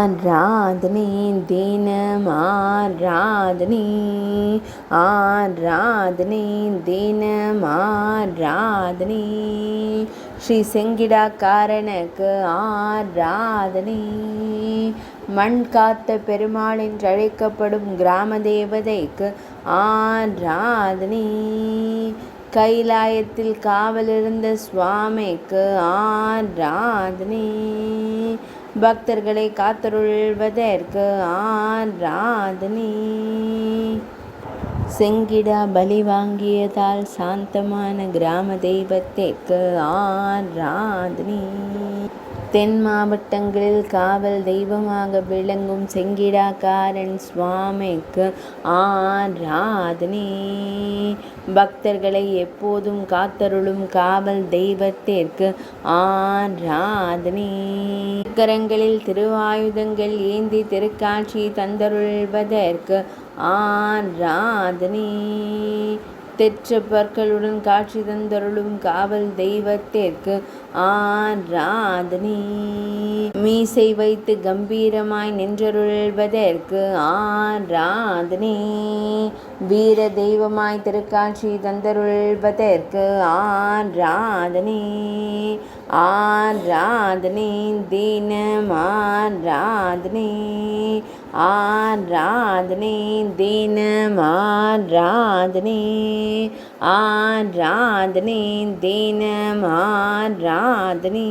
ஆராதனை தினம் ஆராதனை, ஆராதனை தினம் ஆராதனை, ஸ்ரீ செங்கிடாக்காரனுக்கு ஆராதனை. மண் காத்த பெருமாள் என்று அழைக்கப்படும் கிராம தேவதைக்கு ஆராதனை. கைலாயத்தில் காவலிருந்த சுவாமிக்கு ஆராதனை. பக்தர்களை காத்தருள்வதற்கு ஆராதனை. செங்கிடா பலி வாங்கியதால் சாந்தமான கிராம தெய்வத்திற்கு ஆராதனை. தென் மாவட்டங்களில் காவல் தெய்வமாக விளங்கும் செங்கிடாக்காரன் சுவாமிக்கு ஆராதனை. பக்தர்களை எப்போதும் காத்தருளும் காவல் தெய்வத்திற்கு ஆராதனை. கரங்களில் திருவாயுதங்கள் ஏந்தி திருக்காட்சி தந்தருள்வதற்கு ஆராதனை. தெற்ற பற்களுடன் காட்சி தந்தருளும் காவல் தெய்வத்திற்கு ஆராதனை. மீசை வைத்து கம்பீரமாய் நின்றருள்வதற்கு ஆராதனை. வீர தெய்வமாய் திருக்காட்சி தந்தருள்வதற்கு ஆராதனை. ஆராதனை தினம் ஆராதனை, ஆராதனை தினம் ஆராதனை, ஆராதனை தினம் ஆராதனை.